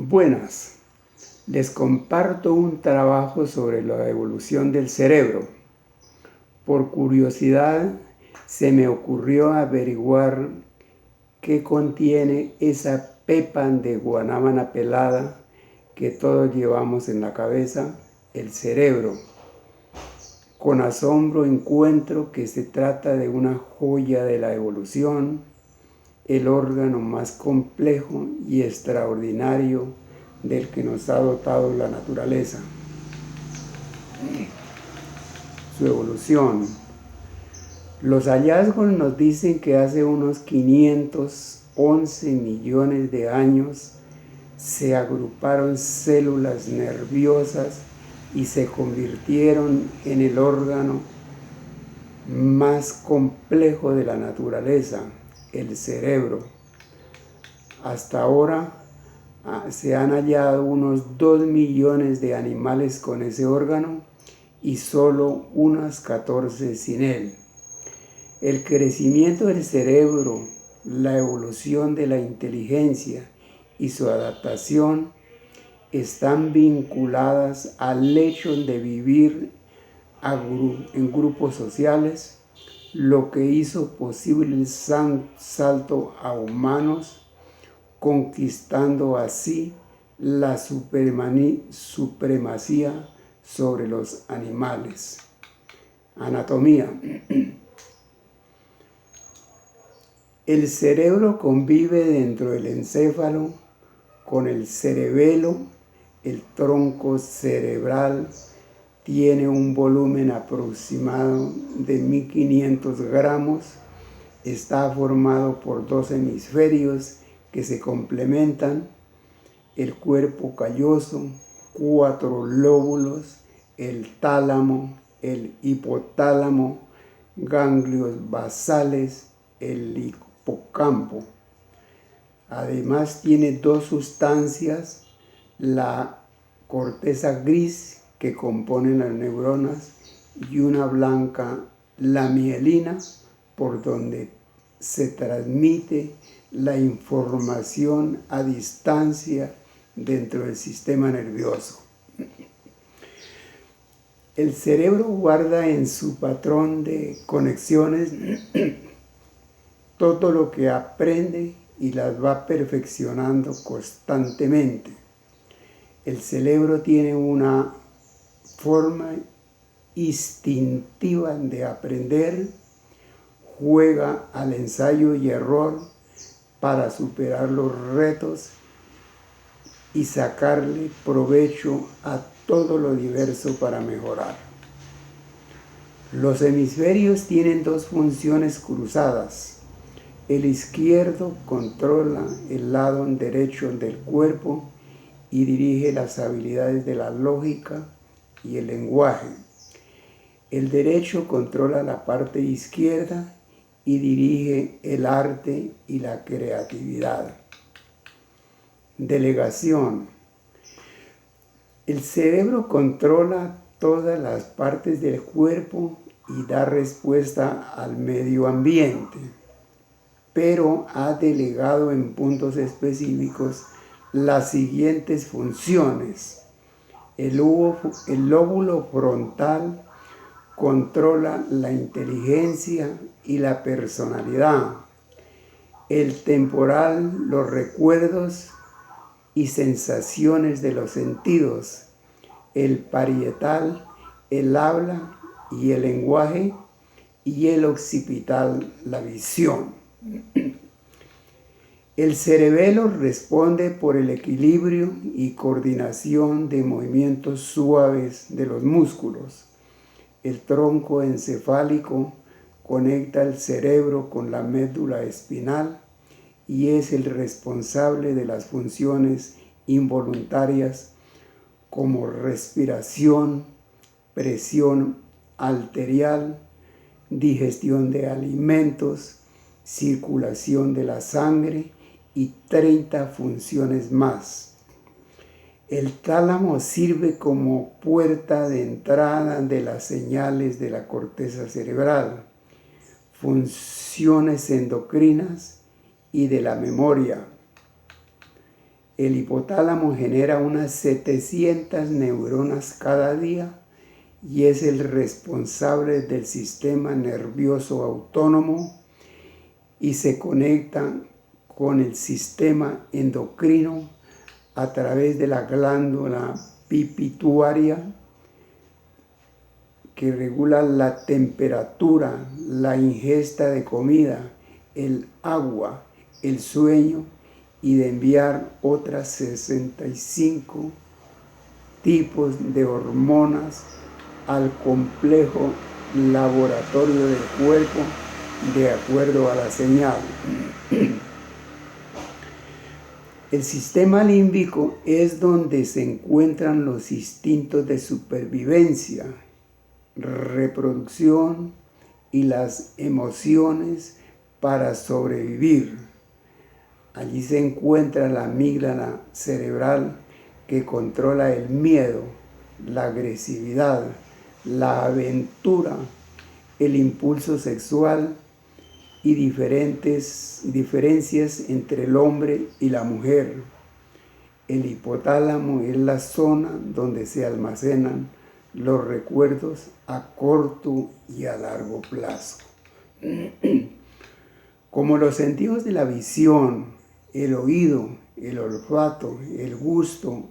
Buenas, les comparto un trabajo sobre la evolución del cerebro. Por curiosidad, se me ocurrió averiguar qué contiene esa pepa de guanábana pelada que todos llevamos en la cabeza, el cerebro. Con asombro encuentro que se trata de una joya de la evolución, el órgano más complejo y extraordinario del que nos ha dotado la naturaleza. Su evolución. Los hallazgos nos dicen que hace unos 511 millones de años se agruparon células nerviosas y se convirtieron en el órgano más complejo de la naturaleza, el cerebro. Hasta ahora se han hallado unos 2 millones de animales con ese órgano y solo unas 14 sin él. El crecimiento del cerebro, la evolución de la inteligencia y su adaptación están vinculadas al hecho de vivir en grupos sociales, lo que hizo posible el salto a humanos, conquistando así la supremacía sobre los animales. Anatomía. El cerebro convive dentro del encéfalo con el cerebelo. El tronco cerebral tiene un volumen aproximado de 1500 gramos. Está formado por 2 hemisferios que se complementan: el cuerpo calloso, 4 lóbulos, el tálamo, el hipotálamo, ganglios basales, el hipocampo. Además tiene 2 sustancias, la corteza gris que compone las neuronas y una blanca, la mielina, por donde se transmite la información a distancia dentro del sistema nervioso. El cerebro guarda en su patrón de conexiones todo lo que aprende y las va perfeccionando constantemente. El cerebro tiene una forma instintiva de aprender, juega al ensayo y error para superar los retos y sacarle provecho a todo lo diverso para mejorar. Los hemisferios tienen 2 funciones cruzadas. El izquierdo controla el lado derecho del cuerpo y dirige las habilidades de la lógica y el lenguaje. El derecho controla la parte izquierda y dirige el arte y la creatividad. Delegación. El cerebro controla todas las partes del cuerpo y da respuesta al medio ambiente, pero ha delegado en puntos específicos las siguientes funciones. El lóbulo frontal controla la inteligencia y la personalidad. El temporal, los recuerdos y sensaciones de los sentidos. El parietal, el habla y el lenguaje. Y el occipital, la visión. El cerebelo responde por el equilibrio y coordinación de movimientos suaves de los músculos. El tronco encefálico conecta el cerebro con la médula espinal y es el responsable de las funciones involuntarias como respiración, presión arterial, digestión de alimentos, circulación de la sangre y 30 funciones más. El tálamo sirve como puerta de entrada de las señales de la corteza cerebral, funciones endocrinas y de la memoria. El hipotálamo genera unas 700 neuronas cada día y es el responsable del sistema nervioso autónomo y se conecta con el sistema endocrino a través de la glándula pituitaria que regula la temperatura, la ingesta de comida, el agua, el sueño y de enviar otras 65 tipos de hormonas al complejo laboratorio del cuerpo de acuerdo a la señal. El sistema límbico es donde se encuentran los instintos de supervivencia, reproducción y las emociones para sobrevivir. Allí se encuentra la amígdala cerebral que controla el miedo, la agresividad, la aventura, el impulso sexual y diferencias entre el hombre y la mujer. El hipotálamo es la zona donde se almacenan los recuerdos a corto y a largo plazo. Como los sentidos de la visión, el oído, el olfato, el gusto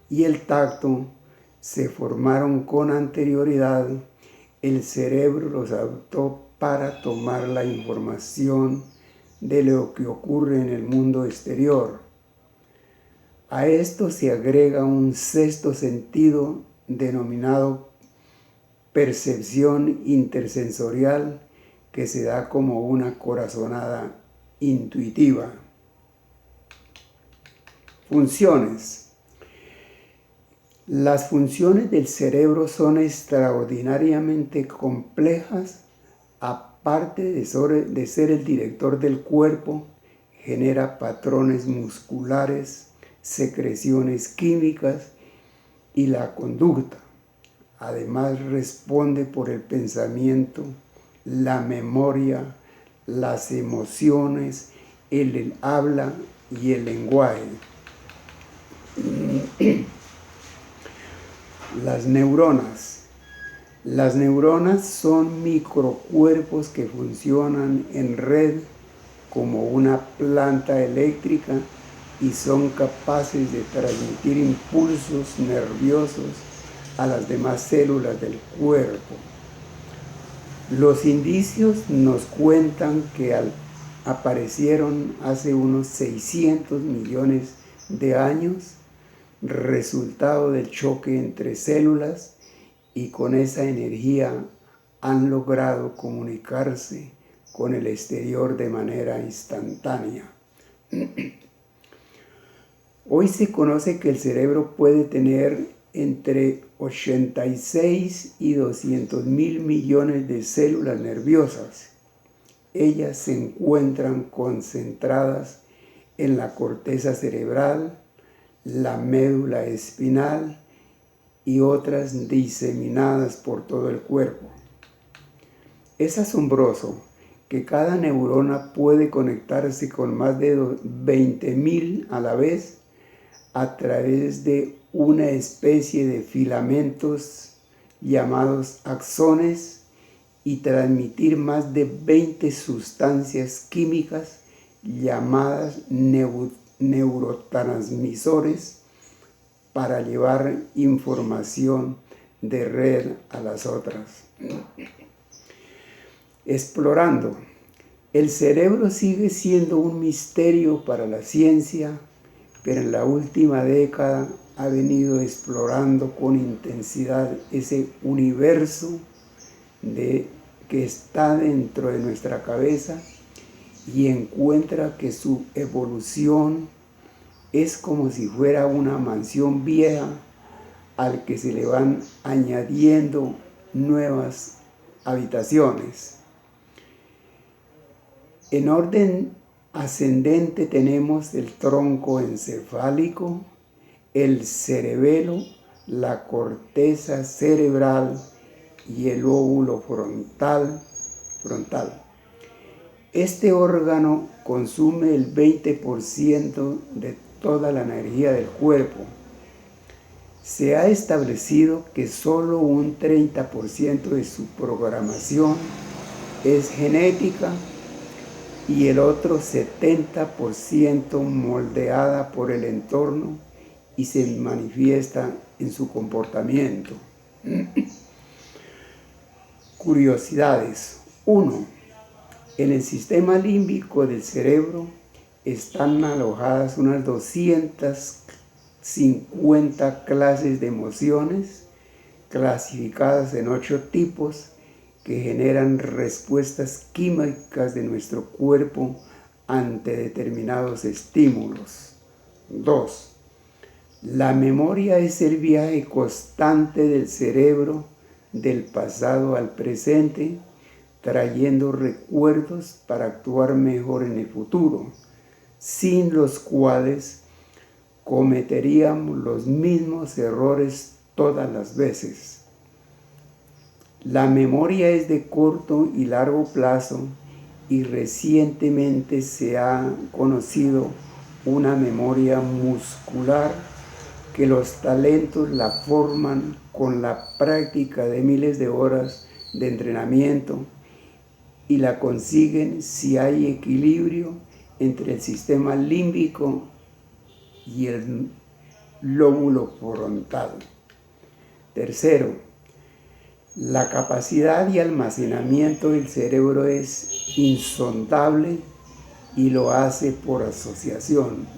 y el tacto se formaron con anterioridad, el cerebro los adoptó para tomar la información de lo que ocurre en el mundo exterior. A esto se agrega un sexto sentido denominado percepción intersensorial que se da como una corazonada intuitiva. Funciones. Las funciones del cerebro son extraordinariamente complejas. Aparte de ser el director del cuerpo, genera patrones musculares, secreciones químicas y la conducta. Además, responde por el pensamiento, la memoria, las emociones, el habla y el lenguaje. Las neuronas. Las neuronas son microcuerpos que funcionan en red como una planta eléctrica y son capaces de transmitir impulsos nerviosos a las demás células del cuerpo. Los indicios nos cuentan que aparecieron hace unos 600 millones de años, resultado del choque entre células, y con esa energía han logrado comunicarse con el exterior de manera instantánea. Hoy se conoce que el cerebro puede tener entre 86 y 200 mil millones de células nerviosas. Ellas se encuentran concentradas en la corteza cerebral, la médula espinal y otras diseminadas por todo el cuerpo. Es asombroso que cada neurona puede conectarse con más de 20.000 a la vez a través de una especie de filamentos llamados axones y transmitir más de 20 sustancias químicas llamadas neurotransmisores para llevar información de red a las otras. Explorando. El cerebro sigue siendo un misterio para la ciencia, pero en la última década ha venido explorando con intensidad ese universo que está dentro de nuestra cabeza y encuentra que su evolución es como si fuera una mansión vieja al que se le van añadiendo nuevas habitaciones. En orden ascendente tenemos el tronco encefálico, el cerebelo, la corteza cerebral y el lóbulo frontal. Este órgano consume el 20% de toda la energía del cuerpo. Se ha establecido que solo un 30% de su programación es genética y el otro 70% moldeada por el entorno y se manifiesta en su comportamiento. Curiosidades. 1. En el sistema límbico del cerebro están alojadas unas 250 clases de emociones clasificadas en 8 tipos que generan respuestas químicas de nuestro cuerpo ante determinados estímulos. 2. La memoria es el viaje constante del cerebro del pasado al presente, trayendo recuerdos para actuar mejor en el futuro, sin los cuales cometeríamos los mismos errores todas las veces. La memoria es de corto y largo plazo y recientemente se ha conocido una memoria muscular que los talentos la forman con la práctica de miles de horas de entrenamiento y la consiguen si hay equilibrio entre el sistema límbico y el lóbulo frontal. Tercero, la capacidad y almacenamiento del cerebro es insondable y lo hace por asociación.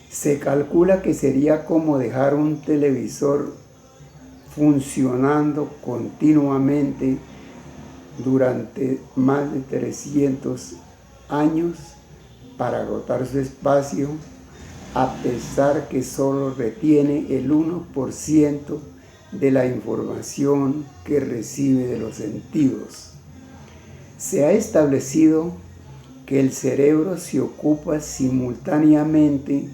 Se calcula que sería como dejar un televisor funcionando continuamente durante más de 300 años para agotar su espacio, a pesar que solo retiene el 1% de la información que recibe de los sentidos. Se ha establecido que el cerebro se ocupa simultáneamente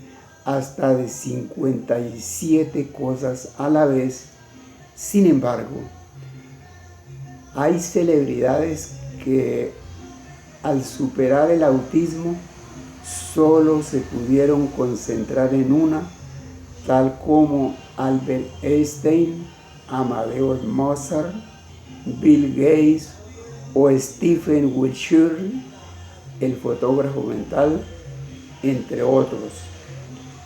hasta de 57 cosas a la vez. Sin embargo, hay celebridades que al superar el autismo solo se pudieron concentrar en una, tal como Albert Einstein, Amadeus Mozart, Bill Gates o Stephen Wiltshire, el fotógrafo mental, entre otros.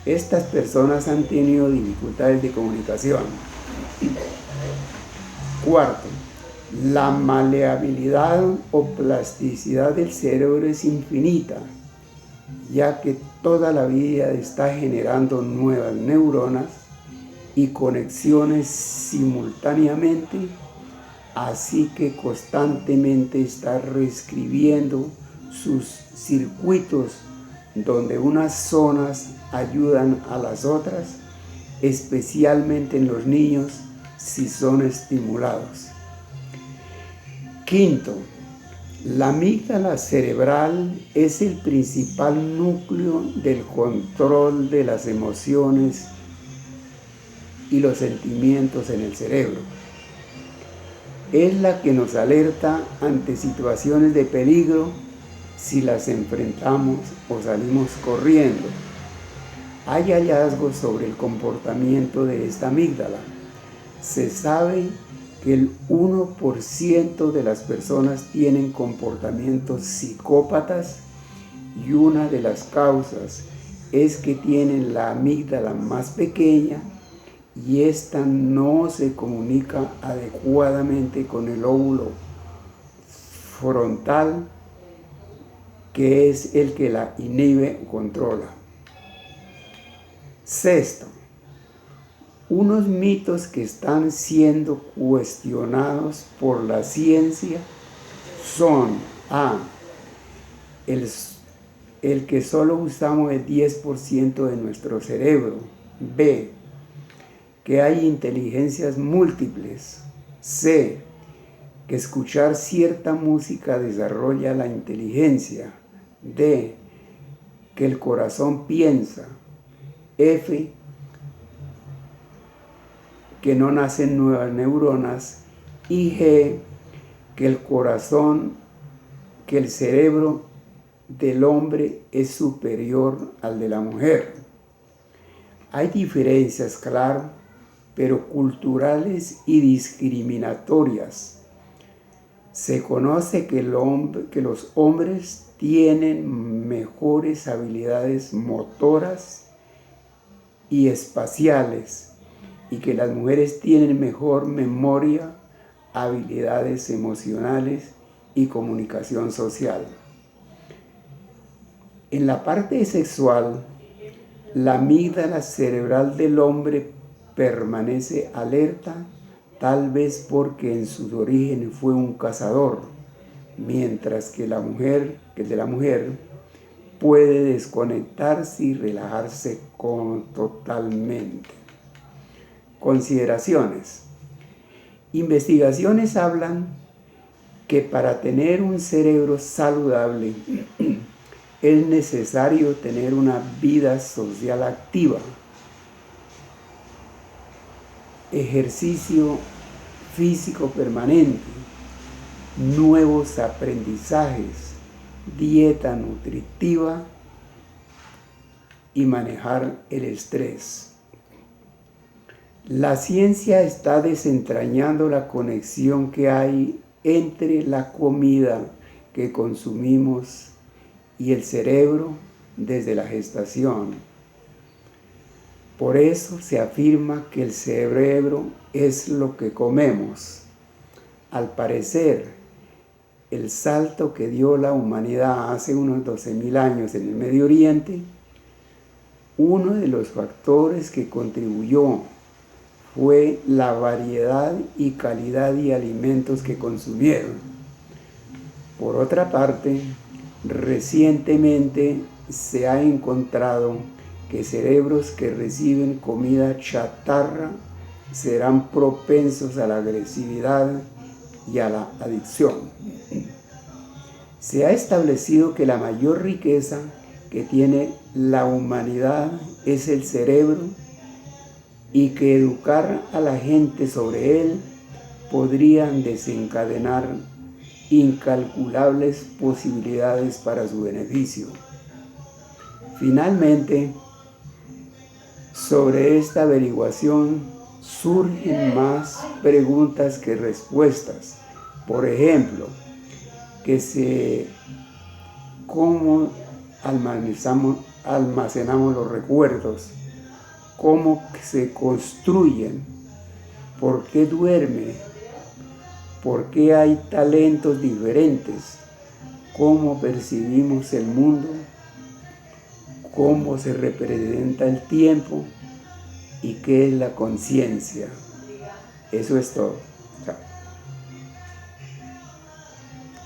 Estas personas han tenido dificultades de comunicación. Cuarto, la maleabilidad o plasticidad del cerebro es infinita, ya que toda la vida está generando nuevas neuronas y conexiones simultáneamente, así que constantemente está reescribiendo sus circuitos donde unas zonas ayudan a las otras, especialmente en los niños si son estimulados. Quinto, la amígdala cerebral es el principal núcleo del control de las emociones y los sentimientos en el cerebro. Es la que nos alerta ante situaciones de peligro si las enfrentamos o salimos corriendo. Hay hallazgos sobre el comportamiento de esta amígdala. Se sabe que el 1% de las personas tienen comportamientos psicópatas y una de las causas es que tienen la amígdala más pequeña y esta no se comunica adecuadamente con el lóbulo frontal, que es el que la inhibe o controla. Sexto, unos mitos que están siendo cuestionados por la ciencia son A. El que solo usamos el 10% de nuestro cerebro. B. Que hay inteligencias múltiples. C. Que escuchar cierta música desarrolla la inteligencia. D. Que el corazón piensa. F. Que no nacen nuevas neuronas. Y G. Que el corazón, que el cerebro del hombre es superior al de la mujer. Hay diferencias, claro, pero culturales y discriminatorias. Se conoce que los hombres tienen mejores habilidades motoras y espaciales y que las mujeres tienen mejor memoria, habilidades emocionales y comunicación social. En la parte sexual, la amígdala cerebral del hombre permanece alerta, tal vez porque en sus orígenes fue un cazador, mientras que el de la mujer puede desconectarse y relajarse totalmente. Consideraciones. Investigaciones hablan que para tener un cerebro saludable es necesario tener una vida social activa, ejercicio físico permanente, nuevos aprendizajes, dieta nutritiva y manejar el estrés. La ciencia está desentrañando la conexión que hay entre la comida que consumimos y el cerebro desde la gestación. Por eso se afirma que el cerebro es lo que comemos. Al parecer, el salto que dio la humanidad hace unos 12.000 años en el Medio Oriente, uno de los factores que contribuyó fue la variedad y calidad de alimentos que consumieron. Por otra parte, recientemente se ha encontrado que cerebros que reciben comida chatarra serán propensos a la agresividad y a la adicción. Se ha establecido que la mayor riqueza que tiene la humanidad es el cerebro y que educar a la gente sobre él podrían desencadenar incalculables posibilidades para su beneficio. Finalmente, sobre esta averiguación surgen más preguntas que respuestas. Por ejemplo, cómo almacenamos los recuerdos, cómo se construyen, por qué duerme, por qué hay talentos diferentes, cómo percibimos el mundo, cómo se representa el tiempo y qué es la conciencia. Eso es todo. Chao.